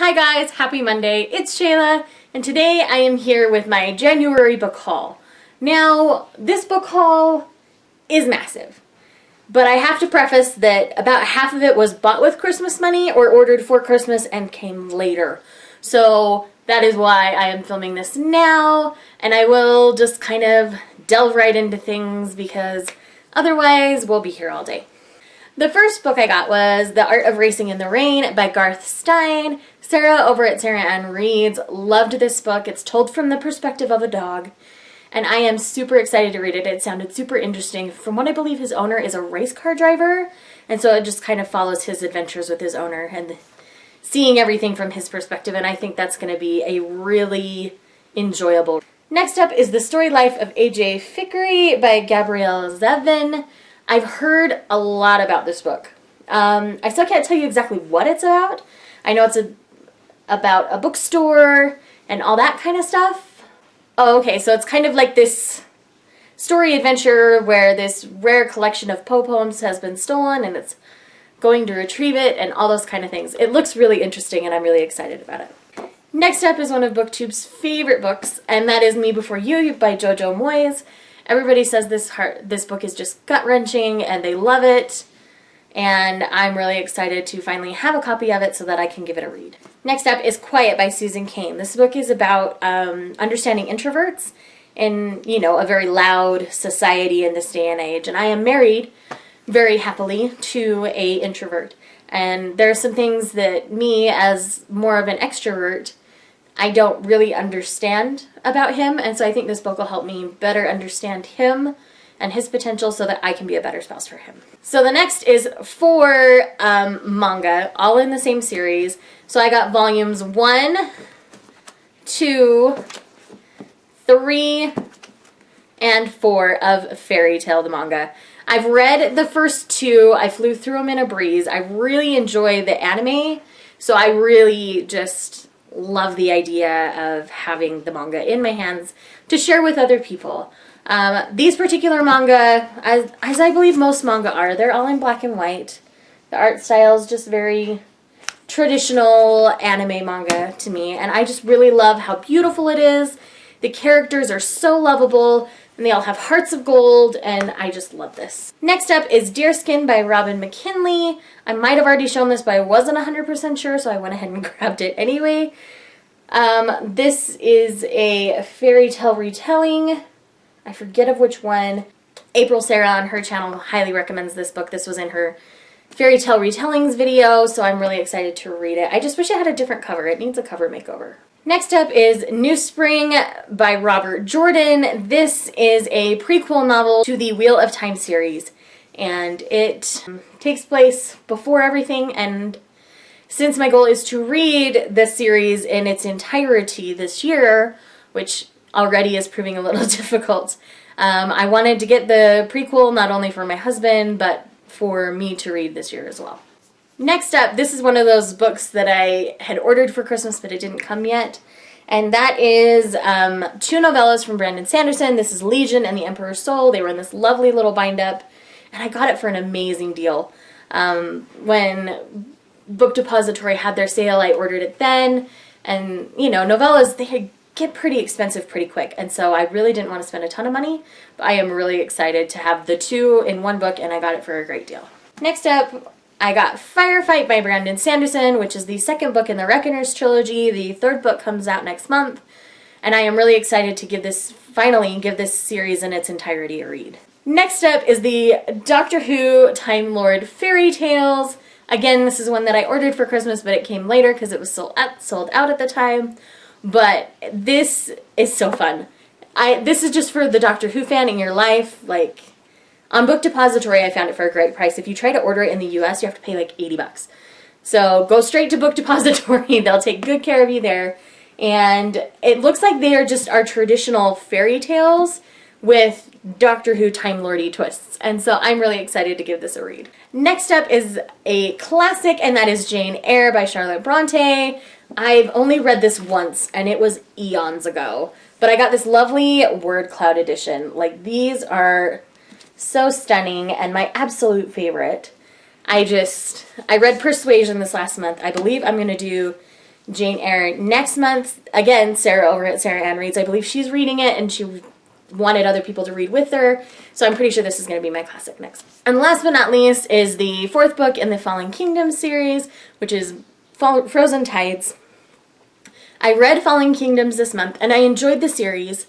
Hi guys, happy Monday. It's Shayla, and today I am here with my January book haul. Now, this book haul is massive, but I have to preface that about half of it was bought with Christmas money or ordered for Christmas and came later. So that is why I am filming this now, and I will just kind of delve right into things because otherwise we'll be here all day. The first book I got was The Art of Racing in the Rain by Garth Stein. Sarah over at Sarah Ann Reads loved this book. It's told from the perspective of a dog, and I am super excited to read it. It sounded super interesting. From what I believe, his owner is a race car driver, and so it just kind of follows his adventures with his owner and seeing everything from his perspective, and I think that's going to be a really enjoyable. Next up is The Story Life of A.J. Fikry by Gabrielle Zevin. I've heard a lot about this book. I still can't tell you exactly what it's about. I know it's about a bookstore and all that kind of stuff. Oh, okay, so it's kind of like this story adventure where this rare collection of Poe poems has been stolen and it's going to retrieve it and all those kind of things. It looks really interesting and I'm really excited about it. Next up is one of BookTube's favorite books, and that is Me Before You by Jojo Moyes. Everybody says this book is just gut-wrenching and they love it, and I'm really excited to finally have a copy of it so that I can give it a read. Next up is Quiet by Susan Cain. This book is about understanding introverts in, a very loud society in this day and age, and I am married very happily to an introvert, and there are some things that me, as more of an extrovert, I don't really understand about him, and so I think this book will help me better understand him and his potential so that I can be a better spouse for him. So the next is 4 manga, all in the same series. So I got volumes 1, 2, 3, and 4 of Fairy Tail, the manga. I've read the first 2. I flew through them in a breeze. I really enjoy the anime, so I really just love the idea of having the manga in my hands to share with other people. These particular manga, as I believe most manga are, they're all in black and white. The art style is just very traditional anime manga to me, and I just really love how beautiful it is. The characters are so lovable, and they all have hearts of gold, and I just love this. Next up is Deerskin by Robin McKinley. I might have already shown this, but I wasn't 100% sure, so I went ahead and grabbed it anyway. This is a fairy tale retelling. I forget of which one. April Sarah on her channel highly recommends this book. This was in her fairy tale retellings video, so I'm really excited to read it. I just wish it had a different cover. It needs a cover makeover. Next up is New Spring by Robert Jordan. This is a prequel novel to the Wheel of Time series, and it takes place before everything, and since my goal is to read this series in its entirety this year, which already is proving a little difficult, I wanted to get the prequel not only for my husband, but for me to read this year as well. Next up, this is one of those books that I had ordered for Christmas, but it didn't come yet. And that is 2 novellas from Brandon Sanderson. This is Legion and the Emperor's Soul. They were in this lovely little bind-up, and I got it for an amazing deal. When Book Depository had their sale, I ordered it then. And, novellas, they get pretty expensive pretty quick, and so I really didn't want to spend a ton of money, but I am really excited to have the 2 in one book, and I got it for a great deal. Next up, I got Firefight by Brandon Sanderson, which is the second book in the Reckoners trilogy. The 3rd book comes out next month, and I am really excited to finally give this series in its entirety a read. Next up is the Doctor Who Time Lord Fairy Tales. Again, this is one that I ordered for Christmas, but it came later because it was sold out at the time. But this is so fun. This is just for the Doctor Who fan in your life. Like, on Book Depository, I found it for a great price. If you try to order it in the US, you have to pay like $80. So go straight to Book Depository. They'll take good care of you there. And it looks like they are just our traditional fairy tales with Doctor Who Time Lordy twists. And so I'm really excited to give this a read. Next up is a classic, and that is Jane Eyre by Charlotte Bronte. I've only read this once, and it was eons ago. But I got this lovely word cloud edition. Like, these are so stunning and my absolute favorite. I read Persuasion this last month. I believe I'm going to do Jane Eyre next month. Again, Sarah over at Sarah Ann Reads. I believe she's reading it and she wanted other people to read with her. So I'm pretty sure this is going to be my classic next. And last but not least is the fourth book in the Fallen Kingdoms series, which is Frozen Tides. I read Fallen Kingdoms this month and I enjoyed the series,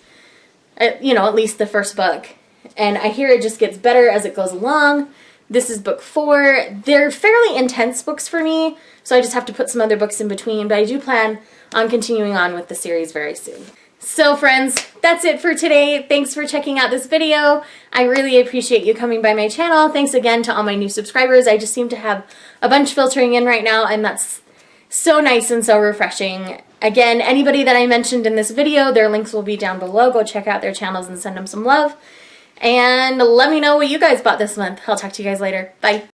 you know, at least the first book. And I hear it just gets better as it goes along. This is book 4. They're fairly intense books for me, so I just have to put some other books in between, but I do plan on continuing on with the series very soon. So friends, that's it for today. Thanks for checking out this video. I really appreciate you coming by my channel. Thanks again to all my new subscribers. I just seem to have a bunch filtering in right now, and that's so nice and so refreshing. Again, anybody that I mentioned in this video, their links will be down below. Go check out their channels and send them some love. And let me know what you guys bought this month. I'll talk to you guys later. Bye.